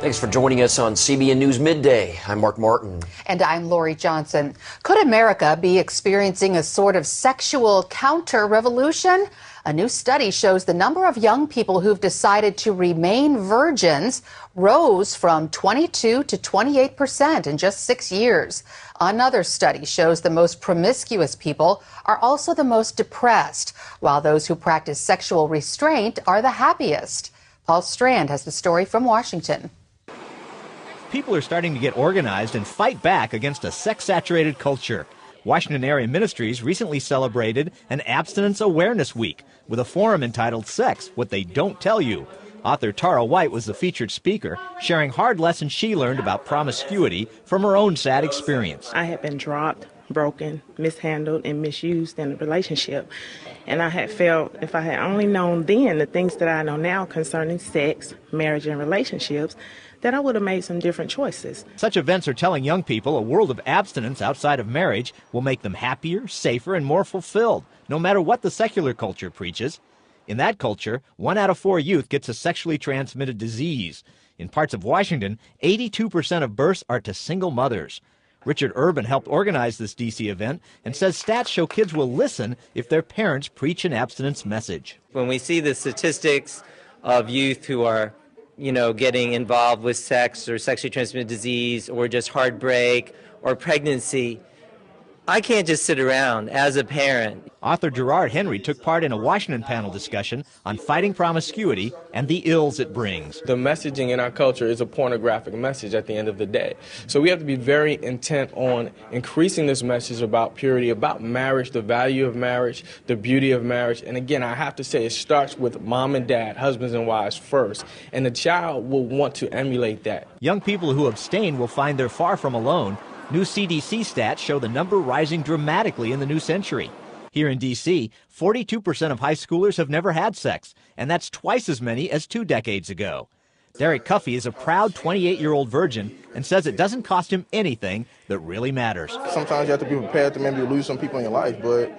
Thanks for joining us on CBN News Midday. I'm Mark Martin. And I'm Lori Johnson. Could America be experiencing a sort of sexual counter-revolution? A new study shows the number of young people who've decided to remain virgins rose from 22 to 28% in just 6 years. Another study shows the most promiscuous people are also the most depressed, while those who practice sexual restraint are the happiest. Paul Strand has the story from Washington. People are starting to get organized and fight back against a sex-saturated culture. Washington Area Ministries recently celebrated an Abstinence Awareness Week with a forum entitled Sex, What They Don't Tell You. Author Tara White was the featured speaker, sharing hard lessons she learned about promiscuity from her own sad experience. I had been dropped, broken, mishandled, and misused in a relationship. And I had felt if I had only known then the things that I know now concerning sex, marriage, and relationships, that I would have made some different choices. Such events are telling young people a world of abstinence outside of marriage will make them happier, safer, and more fulfilled, no matter what the secular culture preaches. In that culture, 1 out of 4 youth gets a sexually transmitted disease. In parts of Washington, 82% of births are to single mothers. Richard Urban helped organize this D.C. event and says stats show kids will listen if their parents preach an abstinence message. When we see the statistics of youth who are getting involved with sex or sexually transmitted disease or just heartbreak or pregnancy, I can't just sit around as a parent. Author Gerard Henry took part in a Washington panel discussion on fighting promiscuity and the ills it brings. The messaging in our culture is a pornographic message at the end of the day. So we have to be very intent on increasing this message about purity, about marriage, the value of marriage, the beauty of marriage. And again, I have to say it starts with mom and dad, husbands and wives first. And the child will want to emulate that. Young people who abstain will find they're far from alone. New CDC stats show the number rising dramatically in the new century. Here in D.C., 42% of high schoolers have never had sex, and that's twice as many as 2 decades ago. Derek Cuffey is a proud 28-year-old virgin and says it doesn't cost him anything that really matters. Sometimes you have to be prepared to maybe lose some people in your life, but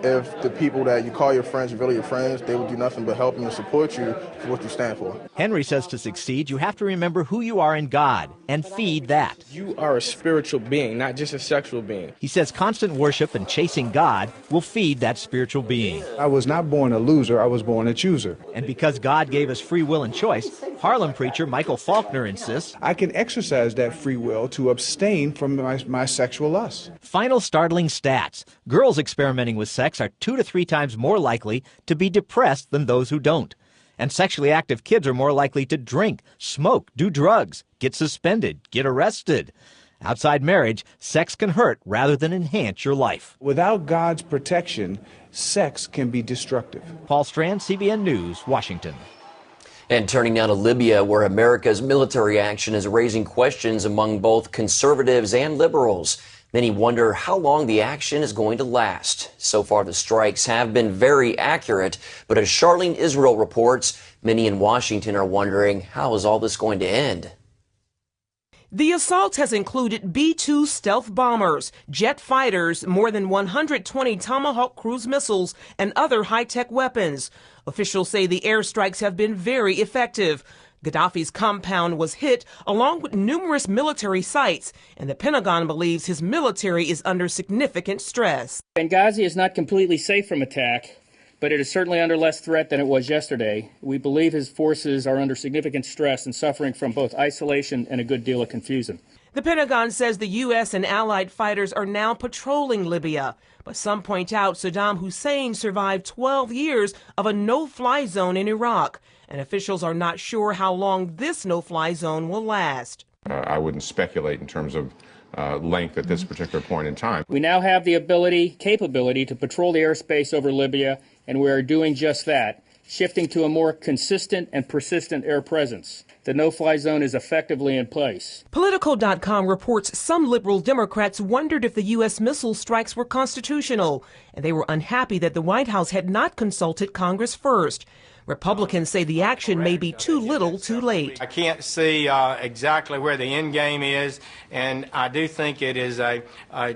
if the people that you call your friends are really your friends, they will do nothing but help you and support you for what you stand for. Henry says to succeed, you have to remember who you are in God and feed that. You are a spiritual being, not just a sexual being. He says constant worship and chasing God will feed that spiritual being. I was not born a loser, I was born a chooser. And because God gave us free will and choice, Harlem preacher Michael Faulkner insists I can exercise that free will to abstain from my sexual lust. Final startling stats. Girls experimenting with sex are 2 to 3 times more likely to be depressed than those who don't. And sexually active kids are more likely to drink, smoke, do drugs, get suspended, get arrested. Outside marriage, sex can hurt rather than enhance your life. Without God's protection, sex can be destructive. Paul Strand, CBN News, Washington. And turning now to Libya, where America's military action is raising questions among both conservatives and liberals. Many wonder how long the action is going to last. So far, the strikes have been very accurate, but as Charlene Israel reports, many in Washington are wondering, how is all this going to end? The assault has included B-2 stealth bombers, jet fighters, more than 120 Tomahawk cruise missiles, and other high-tech weapons. Officials say the airstrikes have been very effective. Gaddafi's compound was hit along with numerous military sites, and the Pentagon believes his military is under significant stress. Benghazi is not completely safe from attack, but it is certainly under less threat than it was yesterday. We believe his forces are under significant stress and suffering from both isolation and a good deal of confusion. The Pentagon says the U.S. and allied fighters are now patrolling Libya, but some point out Saddam Hussein survived 12 years of a no-fly zone in Iraq, and officials are not sure how long this no-fly zone will last. I wouldn't speculate in terms of length at this particular point in time. We now have the capability to patrol the airspace over Libya, and we are doing just that, shifting to a more consistent and persistent air presence. The no-fly zone is effectively in place. Politico.com reports some liberal Democrats wondered if the U.S. missile strikes were constitutional, and they were unhappy that the White House had not consulted Congress first. Republicans say the action may be too little too late. I can't see exactly where the end game is, and I do think it is a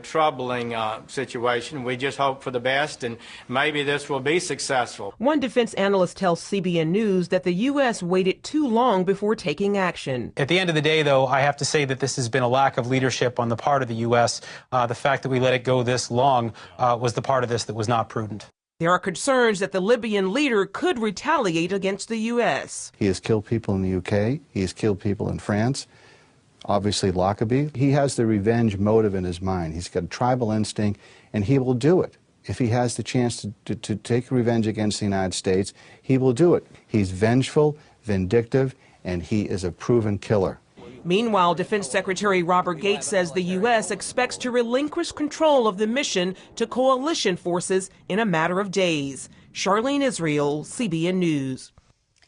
troubling situation. We just hope for the best, and maybe this will be successful. One defense analyst tells CBN News that the U.S. waited too long before taking action. At the end of the day, though, I have to say that this has been a lack of leadership on the part of the U.S. The fact that we let it go this long was the part of this that was not prudent. There are concerns that the Libyan leader could retaliate against the U.S. He has killed people in the U.K. He has killed people in France. Obviously, Lockerbie. He has the revenge motive in his mind. He's got a tribal instinct, and he will do it. If he has the chance to take revenge against the United States, he will do it. He's vengeful, vindictive, and he is a proven killer. Meanwhile, Defense Secretary Robert Gates says the U.S. expects to relinquish control of the mission to coalition forces in a matter of days. Charlene Israel, CBN News.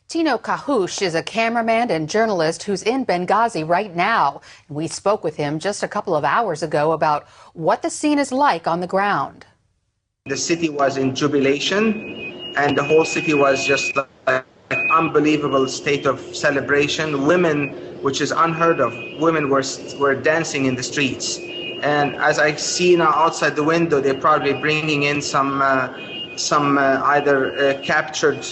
Tino Kahush is a cameraman and journalist who's in Benghazi right now. We spoke with him just a couple of hours ago about what the scene is like on the ground. The city was in jubilation, and the whole city was just like an unbelievable state of celebration. Women, which is unheard of, women were dancing in the streets. And as I see now outside the window, they're probably bringing in some either captured.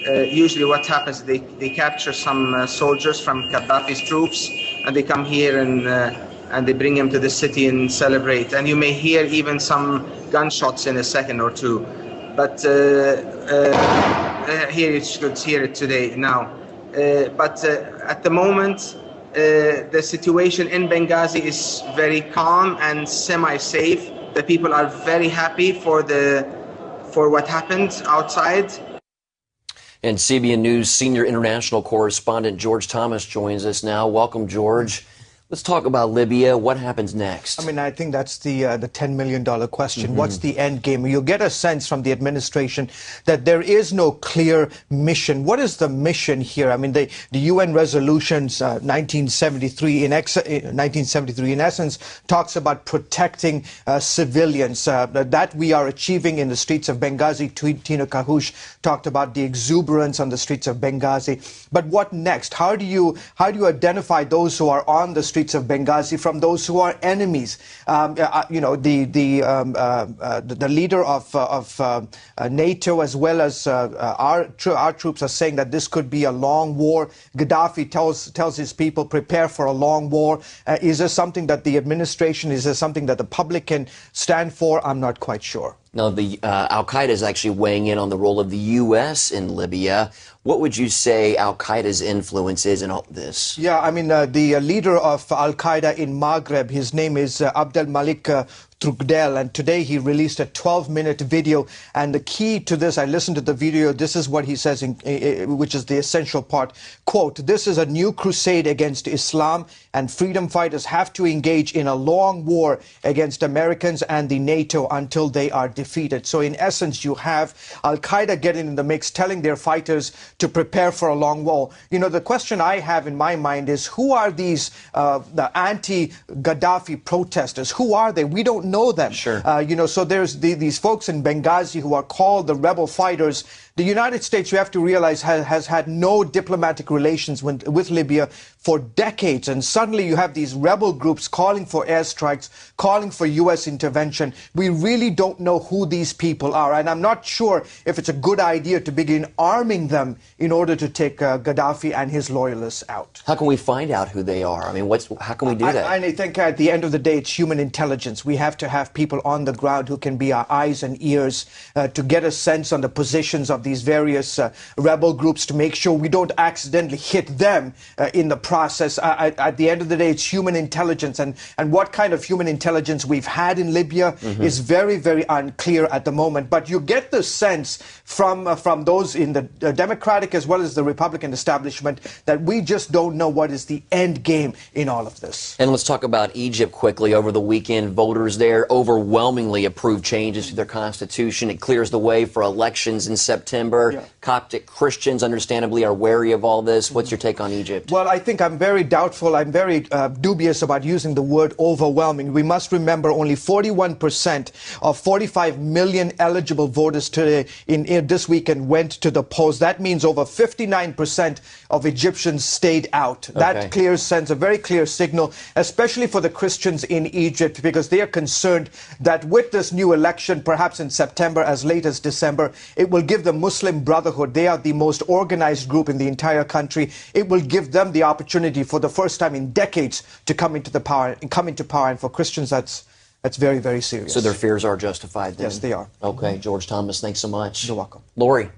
Usually what happens, they capture some soldiers from Gaddafi's troops, and they come here and they bring them to the city and celebrate. And you may hear even some gunshots in a second or two. But here you should hear it today now. But at the moment, the situation in Benghazi is very calm and semi-safe. The people are very happy for what happened outside. And CBN News senior international correspondent George Thomas joins us now. Welcome, George. Let's talk about Libya. What happens next? I mean, I think that's the $10 million question. What's the end game? You'll get a sense from the administration that there is no clear mission. What is the mission here? I mean, the UN resolutions 1973 in essence talks about protecting civilians. That we are achieving in the streets of Benghazi. Tino Kahush talked about the exuberance on the streets of Benghazi. But what next? How do you identify those who are on the streets of Benghazi from those who are enemies? You know, the leader of NATO as well as our troops are saying that this could be a long war. Gaddafi tells his people, prepare for a long war. Is there something that the administration, is there something that the public can stand for? I'm not quite sure. Now, the Al-Qaeda is actually weighing in on the role of the U.S. in Libya. What would you say Al-Qaeda's influence is in all this? Yeah, I mean, the leader of Al-Qaeda in Maghreb, his name is Abdel Malik Trugdel, and today he released a 12-minute video. And the key to this, I listened to the video, this is what he says, which is the essential part. Quote, "This is a new crusade against Islam, and freedom fighters have to engage in a long war against Americans and the NATO until they are defeated." So in essence, you have Al-Qaeda getting in the mix, telling their fighters to prepare for a long war. You know, the question I have in my mind is, who are these the anti-Gaddafi protesters? Who are they? We don't know them. Sure. You know, so there's these folks in Benghazi who are called the rebel fighters. The United States, you have to realize, has had no diplomatic relations with Libya for decades. And suddenly you have these rebel groups calling for airstrikes, calling for U.S. intervention. We really don't know who these people are. And I'm not sure if it's a good idea to begin arming them in order to take Gaddafi and his loyalists out. How can we find out who they are? I mean, how can we do that? I think at the end of the day, it's human intelligence. We have to have people on the ground who can be our eyes and ears to get a sense on the positions of these various rebel groups, to make sure we don't accidentally hit them in the process. At the end of the day, it's human intelligence, and what kind of human intelligence we've had in Libya is very, very unclear at the moment. But you get the sense from those in the Democratic as well as the Republican establishment that we just don't know what is the end game in all of this. And let's talk about Egypt quickly. Over the weekend, voters there overwhelmingly approved changes to their constitution. It clears the way for elections in September. September. Yeah. Coptic Christians, understandably, are wary of all this. What's your take on Egypt? Well, I think I'm very doubtful. I'm very dubious about using the word overwhelming. We must remember only 41% of 45 million eligible voters today in this weekend went to the polls. That means over 59% of Egyptians stayed out. Okay. That sends a very clear signal, especially for the Christians in Egypt, because they are concerned that with this new election, perhaps in September, as late as December, it will give the Muslim Brotherhood, they are the most organized group in the entire country, it will give them the opportunity for the first time in decades to come into power. And for Christians, that's very, very serious. So their fears are justified then? Yes, they are. Okay, George Thomas, thanks so much. You're welcome. Lori.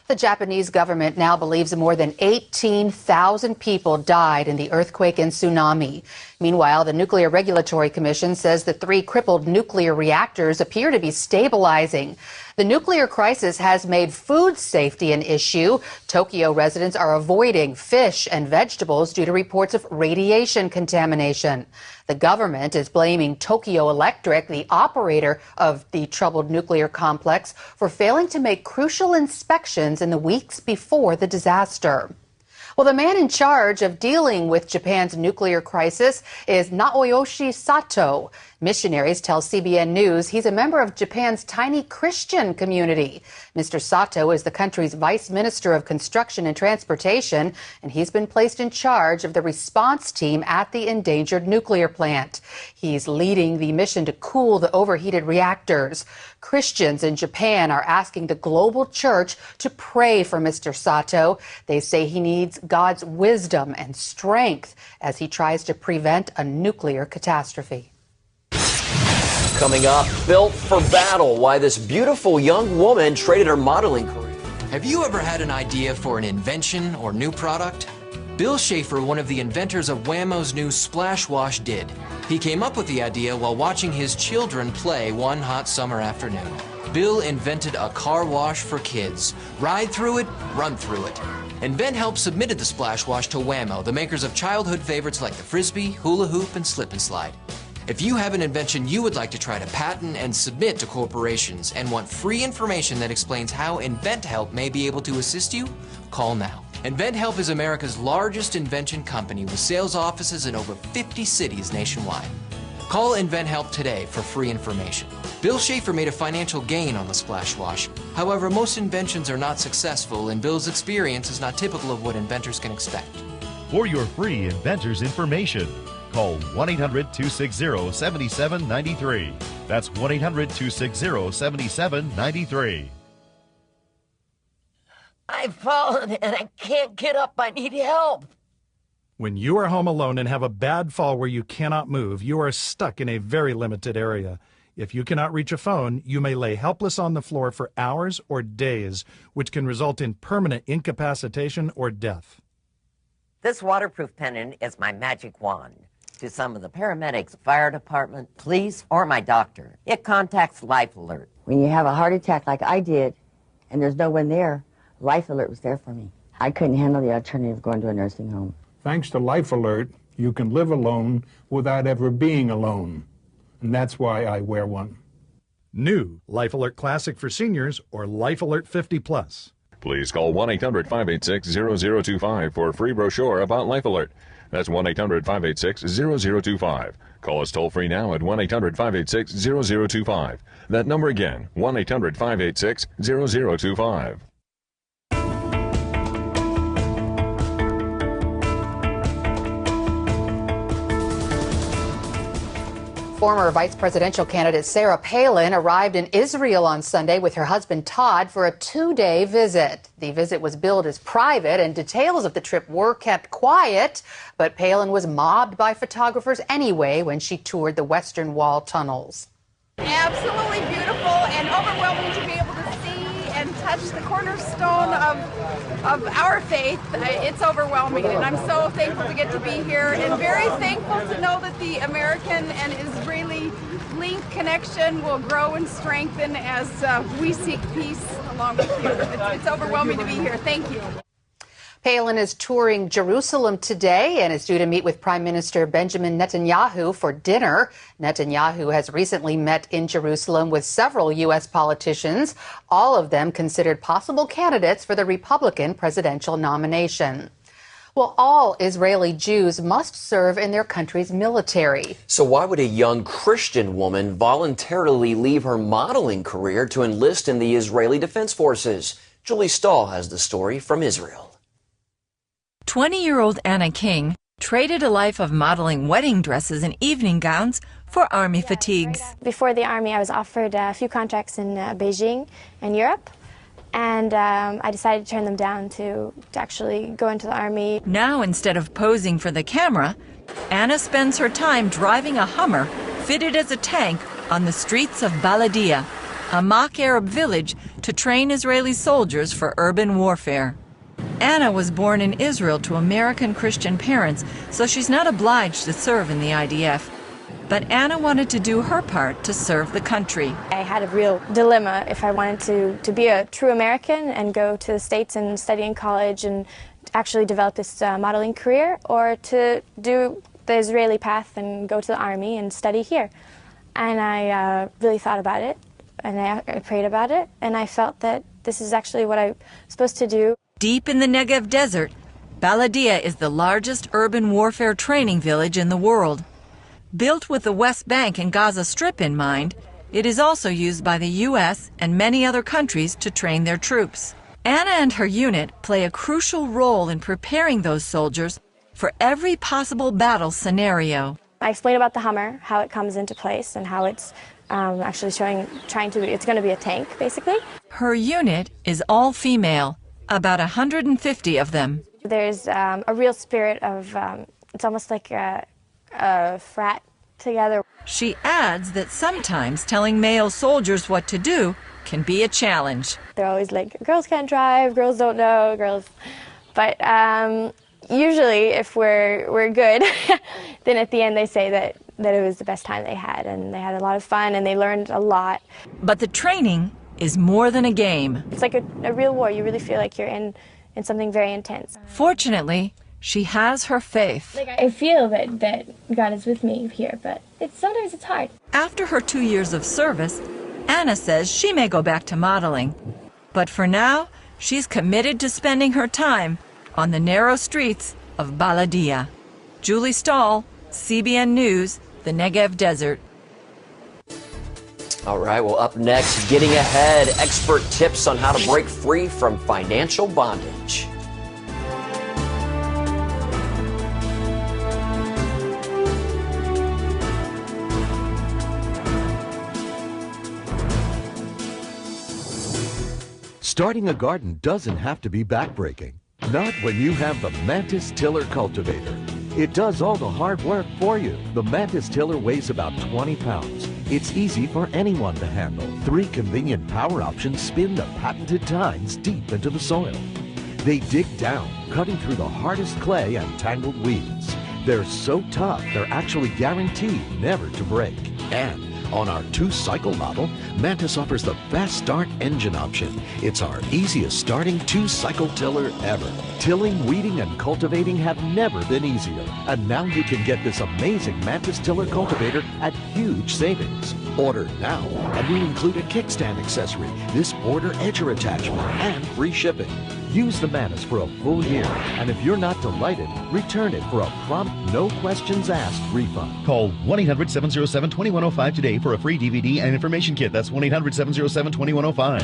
The Japanese government now believes more than 18,000 people died in the earthquake and tsunami. Meanwhile, the Nuclear Regulatory Commission says the 3 crippled nuclear reactors appear to be stabilizing. The nuclear crisis has made food safety an issue. Tokyo residents are avoiding fish and vegetables due to reports of radiation contamination. The government is blaming Tokyo Electric, the operator of the troubled nuclear complex, for failing to make crucial inspections in the weeks before the disaster. Well, the man in charge of dealing with Japan's nuclear crisis is Naoyoshi Sato. Missionaries tell CBN News he's a member of Japan's tiny Christian community. Mr. Sato is the country's vice minister of construction and transportation, and he's been placed in charge of the response team at the endangered nuclear plant. He's leading the mission to cool the overheated reactors. Christians in Japan are asking the global church to pray for Mr. Sato. They say he needs God's wisdom and strength as he tries to prevent a nuclear catastrophe. Coming up, built for battle, why this beautiful young woman traded her modeling career. Have you ever had an idea for an invention or new product? Bill Schaefer, one of the inventors of Whammo's new Splash Wash, did. He came up with the idea while watching his children play one hot summer afternoon. Bill invented a car wash for kids. Ride through it, run through it. InventHelp submitted the Splash Wash to Whammo, the makers of childhood favorites like the Frisbee, Hula Hoop, and Slip and Slide. If you have an invention you would like to try to patent and submit to corporations and want free information that explains how InventHelp may be able to assist you, call now. InventHelp is America's largest invention company with sales offices in over 50 cities nationwide. Call InventHelp today for free information. Bill Schaefer made a financial gain on the Splash Wash. However, most inventions are not successful, and Bill's experience is not typical of what inventors can expect. For your free inventor's information, call 1-800-260-7793. That's 1-800-260-7793. I've fallen and I can't get up. I need help. When you are home alone and have a bad fall where you cannot move, you are stuck in a very limited area. If you cannot reach a phone, you may lay helpless on the floor for hours or days, which can result in permanent incapacitation or death. This waterproof pendant is my magic wand. To some of the paramedics, fire department, police, or my doctor, it contacts Life Alert. When you have a heart attack like I did, and there's no one there, Life Alert was there for me. I couldn't handle the alternative of going to a nursing home. Thanks to Life Alert, you can live alone without ever being alone. And that's why I wear one. New Life Alert Classic for seniors or Life Alert 50+. Please call 1-800-586-0025 for a free brochure about Life Alert. That's 1-800-586-0025. Call us toll-free now at 1-800-586-0025. That number again, 1-800-586-0025. Former vice presidential candidate Sarah Palin arrived in Israel on Sunday with her husband Todd for a 2-day visit. The visit was billed as private and details of the trip were kept quiet, but Palin was mobbed by photographers anyway when she toured the Western Wall tunnels. Absolutely beautiful and overwhelming to be able to see and touch the cornerstone of our faith. It's overwhelming, and I'm so thankful to get to be here and very thankful to know that the American and Israeli link connection will grow and strengthen as we seek peace along with you. It's overwhelming to be here. Thank you. Palin is touring Jerusalem today and is due to meet with Prime Minister Benjamin Netanyahu for dinner. Netanyahu has recently met in Jerusalem with several U.S. politicians, all of them considered possible candidates for the Republican presidential nomination. Well, all Israeli Jews must serve in their country's military. So why would a young Christian woman voluntarily leave her modeling career to enlist in the Israeli Defense Forces? Julie Stahl has the story from Israel. 20-year-old Anna King traded a life of modeling wedding dresses and evening gowns for Army fatigues. Before the Army, I was offered a few contracts in Beijing and Europe. And I decided to turn them down to actually go into the Army. Now, instead of posing for the camera, Anna spends her time driving a Hummer fitted as a tank on the streets of Baladia, a mock Arab village to train Israeli soldiers for urban warfare. Anna was born in Israel to American Christian parents, so she's not obliged to serve in the IDF. But Anna wanted to do her part to serve the country. I had a real dilemma if I wanted to be a true American and go to the States and study in college and actually develop this modeling career, or to do the Israeli path and go to the Army and study here. And I really thought about it, and I prayed about it, and I felt that this is actually what I'm supposed to do. Deep in the Negev desert, Baladia is the largest urban warfare training village in the world. Built with the West Bank and Gaza Strip in mind, it is also used by the U.S. and many other countries to train their troops. Anna and her unit play a crucial role in preparing those soldiers for every possible battle scenario. I explained about the Hummer, how it comes into place, and how it's actually it's going to be a tank, basically. Her unit is all female, about 150 of them. There's a real spirit of, it's almost like a frat together. She adds that sometimes telling male soldiers what to do can be a challenge. They're always like, girls can't drive, girls don't know, girls. But usually if we're good, then at the end they say that it was the best time they had, and they had a lot of fun and they learned a lot. But the training is more than a game. It's like a real war. You really feel like you're in something very intense. Fortunately, she has her faith. I feel that God is with me here, but sometimes it's hard. After her 2 years of service, Anna says she may go back to modeling. But for now, she's committed to spending her time on the narrow streets of Baladia. Julie Stahl, CBN News, the Negev Desert. All right, well, up next, getting ahead, expert tips on how to break free from financial bondage. Starting a garden doesn't have to be backbreaking. Not when you have the Mantis Tiller Cultivator. It does all the hard work for you. The Mantis Tiller weighs about 20 pounds. It's easy for anyone to handle. 3 convenient power options spin the patented tines deep into the soil. They dig down, cutting through the hardest clay and tangled weeds. They're so tough, they're actually guaranteed never to break. And on our 2-cycle model, Mantis offers the best start engine option. It's our easiest starting 2-cycle tiller ever. Tilling, weeding, and cultivating have never been easier. And now you can get this amazing Mantis Tiller Cultivator at huge savings. Order now, and we include a kickstand accessory, this border edger attachment, and free shipping. Use the Mantis for a full year, and if you're not delighted, return it for a prompt, no questions asked refund. Call 1-800-707-2105 today for a free DVD and information kit. That's 1-800-707-2105.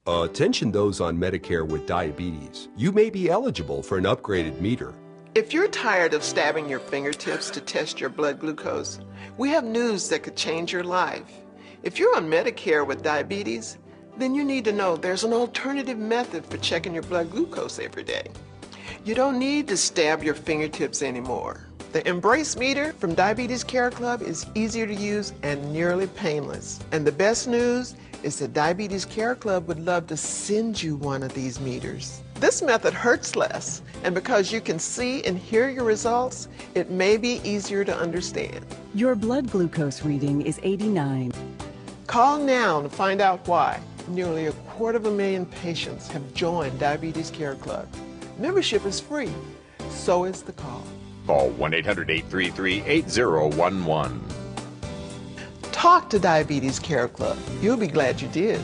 Attention those on Medicare with diabetes. You may be eligible for an upgraded meter. If you're tired of stabbing your fingertips to test your blood glucose, we have news that could change your life. If you're on Medicare with diabetes, then you need to know there's an alternative method for checking your blood glucose every day. You don't need to stab your fingertips anymore. The Embrace meter from Diabetes Care Club is easier to use and nearly painless. And the best news is that Diabetes Care Club would love to send you one of these meters. This method hurts less, and because you can see and hear your results, it may be easier to understand. Your blood glucose reading is 89. Call now to find out why. Nearly 250,000 patients have joined Diabetes Care Club. Membership is free. So is the call. Call 1-800-833-8011. Talk to Diabetes Care Club. You'll be glad you did.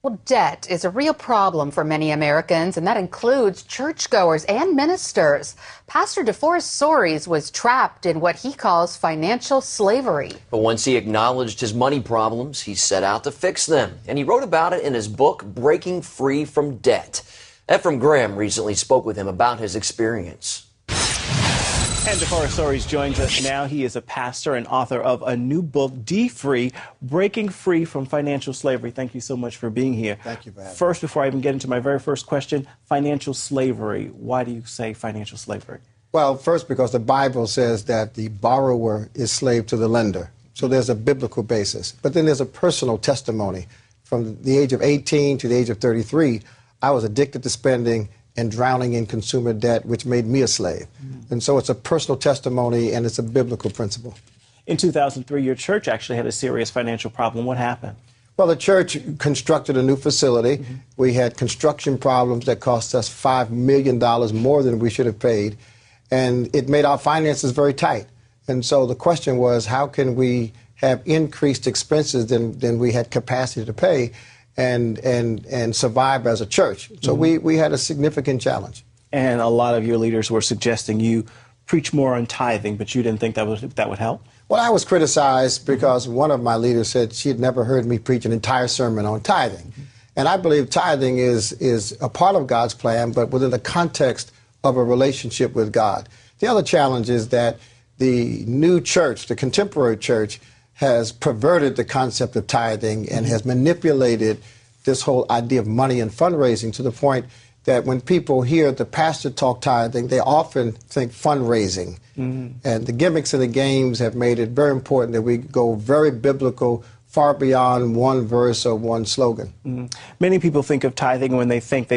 Well, debt is a real problem for many Americans, and that includes churchgoers and ministers. Pastor DeForest Soaries was trapped in what he calls financial slavery. But once he acknowledged his money problems, he set out to fix them. And he wrote about it in his book, Breaking Free from Debt. Ephraim Graham recently spoke with him about his experience. And DeForest Soaries joins us now. He is a pastor and author of a new book, D-Free, Breaking Free from Financial Slavery. Thank you so much for being here. Thank you for having me. First, before I even get into my very first question, financial slavery. Why do you say financial slavery? Well, first, because the Bible says that the borrower is slave to the lender. So there's a biblical basis. But then there's a personal testimony. From the age of 18 to the age of 33, I was addicted to spending and drowning in consumer debt, which made me a slave. And so it's a personal testimony, and it's a biblical principle. In 2003, your church actually had a serious financial problem. What happened? Well, the church constructed a new facility. We had construction problems that cost us $5 million more than we should have paid, and it made our finances very tight. And so the question was, how can we have increased expenses than we had capacity to pay and survive as a church? So we had a significant challenge. And a lot of your leaders were suggesting you preach more on tithing, but you didn't think that would help? Well, I was criticized because one of my leaders said she had never heard me preach an entire sermon on tithing. And I believe tithing is a part of God's plan, but within the context of a relationship with God. The other challenge is that the new church, the contemporary church, has perverted the concept of tithing and has manipulated this whole idea of money and fundraising to the point that when people hear the pastor talk tithing, they often think fundraising. And the gimmicks of the games have made it very important that we go very biblical, far beyond one verse or one slogan. Many people think of tithing when they think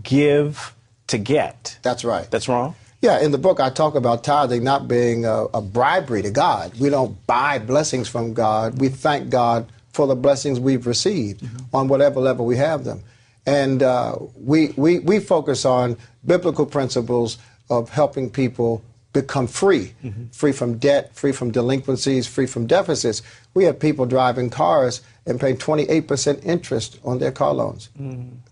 give to get. That's right. That's wrong? Yeah, in the book I talk about tithing not being a bribery to God. We don't buy blessings from God. We thank God for the blessings we've received on whatever level we have them. And we focus on biblical principles of helping people become free, free from debt, free from delinquencies, free from deficits. We have people driving cars and paying 28% interest on their car loans.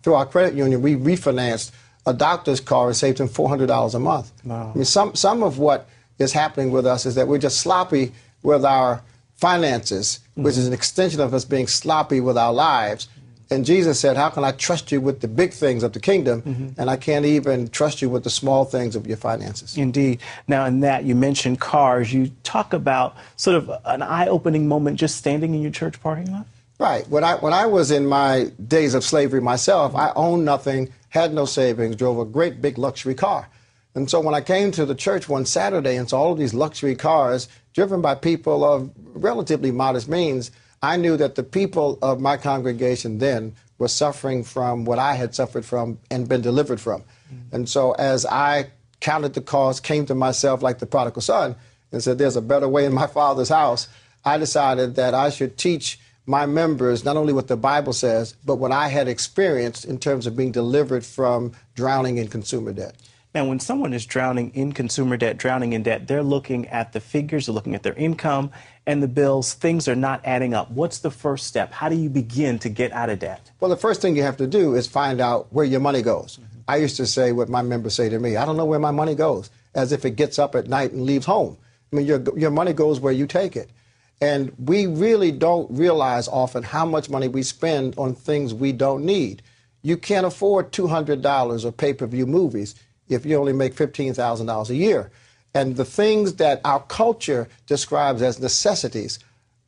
Through our credit union, we refinanced a doctor's car and saved him $400 a month. Wow. I mean, some of what is happening with us is that we're just sloppy with our finances, which is an extension of us being sloppy with our lives. And Jesus said, how can I trust you with the big things of the kingdom, and I can't even trust you with the small things of your finances? Indeed. Now, in that, you mentioned cars. You talk about sort of an eye-opening moment just standing in your church parking lot? Right. When I was in my days of slavery myself, I owned nothing, had no savings, drove a great big luxury car. And so when I came to the church one Saturday and saw all of these luxury cars driven by people of relatively modest means, I knew that the people of my congregation then were suffering from what I had suffered from and been delivered from. And so as I counted the cost, came to myself like the prodigal son and said, there's a better way in my Father's house, I decided that I should teach my members not only what the Bible says, but what I had experienced in terms of being delivered from drowning in consumer debt. Now, when someone is drowning in consumer debt, drowning in debt, they're looking at the figures, they're looking at their income and the bills. Things are not adding up. What's the first step? How do you begin to get out of debt? Well, the first thing you have to do is find out where your money goes. I used to say what my members say to me, I don't know where my money goes, as if it gets up at night and leaves home. I mean, your money goes where you take it. And we really don't realize often how much money we spend on things we don't need. You can't afford $200 of pay-per-view movies if you only make $15,000 a year. And the things that our culture describes as necessities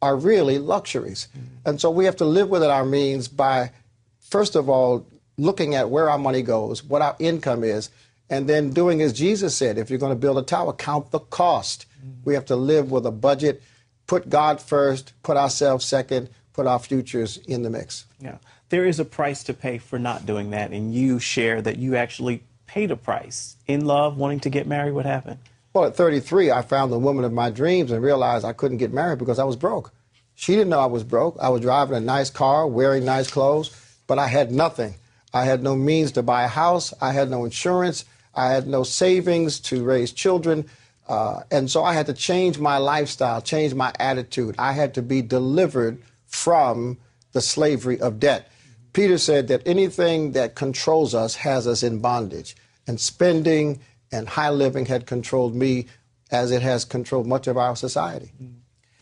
are really luxuries. And so we have to live within our means by, first of all, looking at where our money goes, what our income is, and then doing as Jesus said, if you're going to build a tower, count the cost. We have to live with a budget, put God first, put ourselves second, put our futures in the mix. Yeah, there is a price to pay for not doing that, and you share that you actually paid a price. In love, wanting to get married, what happened? Well, at 33, I found the woman of my dreams and realized I couldn't get married because I was broke. She didn't know I was broke. I was driving a nice car, wearing nice clothes, but I had nothing. I had no means to buy a house. I had no insurance. I had no savings to raise children. And so I had to change my lifestyle, change my attitude. I had to be delivered from the slavery of debt. Peter said that anything that controls us has us in bondage. And spending and high living had controlled me as it has controlled much of our society.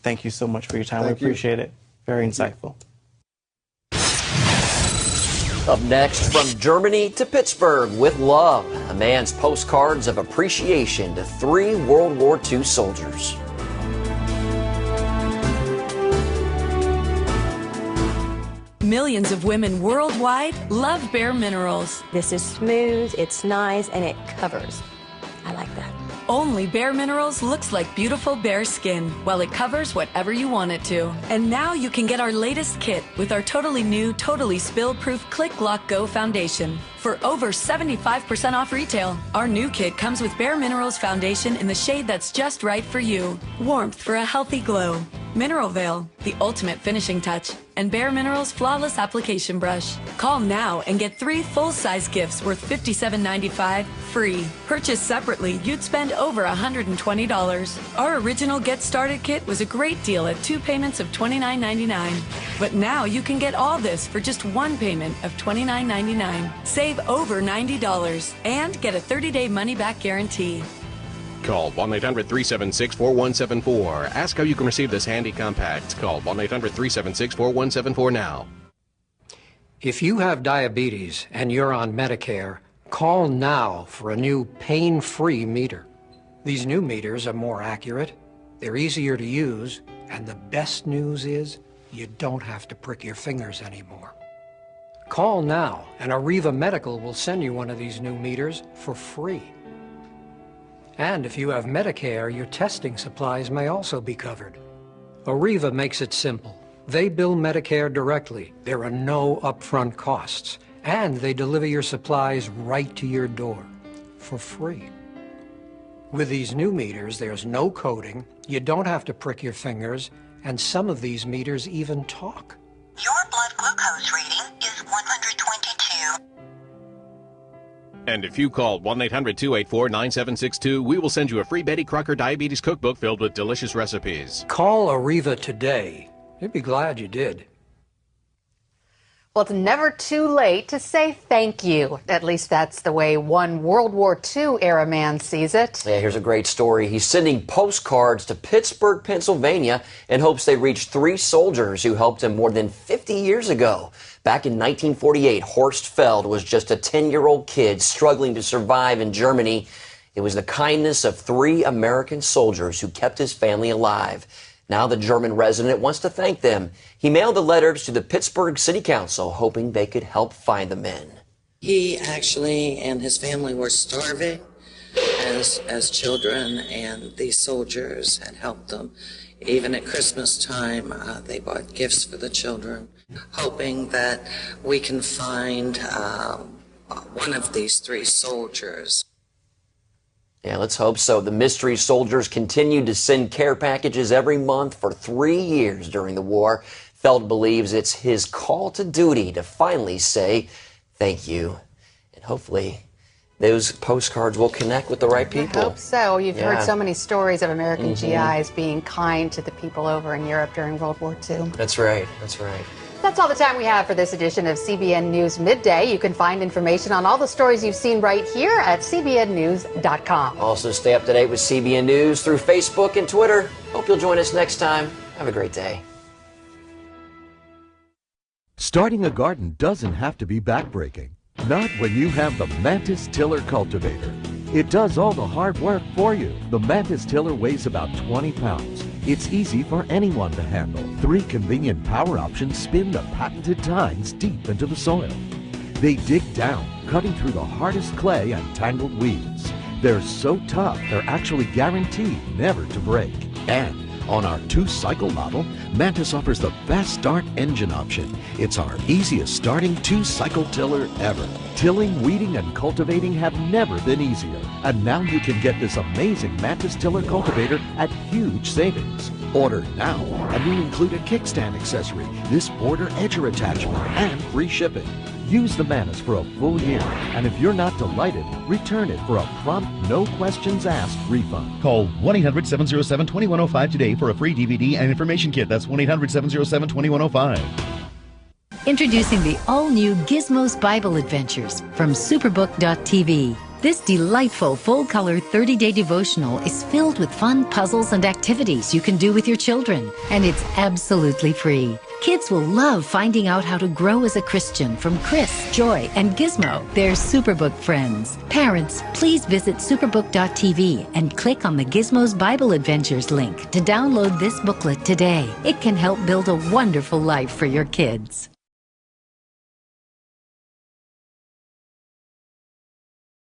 Thank you so much for your time. Thank We appreciate it. Very insightful. Up next, from Germany to Pittsburgh with love, a man's postcards of appreciation to 3 World War II soldiers. Millions of women worldwide love Bare Minerals. This is smooth, it's nice, and it covers. I like that. Only Bare Minerals looks like beautiful bare skin, while it covers whatever you want it to. And now you can get our latest kit with our totally new, totally spill-proof Click Lock Go Foundation. For over 75% off retail, our new kit comes with Bare Minerals Foundation in the shade that's just right for you. Warmth for a healthy glow. Mineral Veil, the ultimate finishing touch, and Bare Minerals Flawless Application Brush. Call now and get 3 full-size gifts worth $57.95 free. Purchased separately, you'd spend over $120. Our original Get Started kit was a great deal at 2 payments of $29.99. But now you can get all this for just 1 payment of $29.99. Save over $90 and get a 30-day money-back guarantee. Call 1-800-376-4174. Ask how you can receive this handy compact. Call 1-800-376-4174 now. If you have diabetes and you're on Medicare, call now for a new pain-free meter. These new meters are more accurate, they're easier to use, and the best news is you don't have to prick your fingers anymore. Call now and Arriva Medical will send you one of these new meters for free. And if you have Medicare, your testing supplies may also be covered. Arriva makes it simple. They bill Medicare directly. There are no upfront costs. And they deliver your supplies right to your door for free. With these new meters, there's no coding, you don't have to prick your fingers, and some of these meters even talk. Your blood glucose reading is 122. And if you call 1-800-284-9762, we will send you a free Betty Crocker Diabetes Cookbook filled with delicious recipes. Call Arriva today. You'd be glad you did. Well, it's never too late to say thank you. At least that's the way one World War II era man sees it. Yeah, here's a great story. He's sending postcards to Pittsburgh, Pennsylvania in hopes they reach 3 soldiers who helped him more than 50 years ago. Back in 1948, Horst Feld was just a 10-year-old kid struggling to survive in Germany. It was the kindness of 3 American soldiers who kept his family alive. Now the German resident wants to thank them. He mailed the letters to the Pittsburgh City Council, hoping they could help find the men. He actually and his family were starving as children, and these soldiers had helped them. Even at Christmas time, they bought gifts for the children, hoping that we can find one of these 3 soldiers. Yeah, let's hope so. The mystery soldiers continued to send care packages every month for 3 years during the war. Feld believes it's his call to duty to finally say thank you. And hopefully those postcards will connect with the right people. I hope so. You've heard so many stories of American GIs being kind to the people over in Europe during World War II. That's right. That's right. That's all the time we have for this edition of CBN News Midday. You can find information on all the stories you've seen right here at cbnnews.com. Also, stay up to date with CBN News through Facebook and Twitter. Hope you'll join us next time. Have a great day. Starting a garden doesn't have to be backbreaking. Not when you have the Mantis Tiller Cultivator. It does all the hard work for you. The Mantis Tiller weighs about 20 pounds. It's easy for anyone to handle. 3 convenient power options spin the patented tines deep into the soil. They dig down, cutting through the hardest clay and tangled weeds. They're so tough, they're actually guaranteed never to break. And on our 2-cycle model, Mantis offers the fast start engine option. It's our easiest starting 2-cycle tiller ever. Tilling, weeding, and cultivating have never been easier. And now you can get this amazing Mantis Tiller Cultivator at huge savings. Order now, and we include a kickstand accessory, this border edger attachment, and free shipping. Use the Mantis for a full year, and if you're not delighted, return it for a prompt, no questions asked refund. Call 1-800-707-2105 today for a free DVD and information kit. That's 1-800-707-2105. Introducing the all-new Gizmo's Bible Adventures from Superbook.tv. This delightful full-color 30-day devotional is filled with fun puzzles and activities you can do with your children, and it's absolutely free. Kids will love finding out how to grow as a Christian from Chris, Joy, and Gizmo, their Superbook friends. Parents, please visit Superbook.tv and click on the Gizmo's Bible Adventures link to download this booklet today. It can help build a wonderful life for your kids.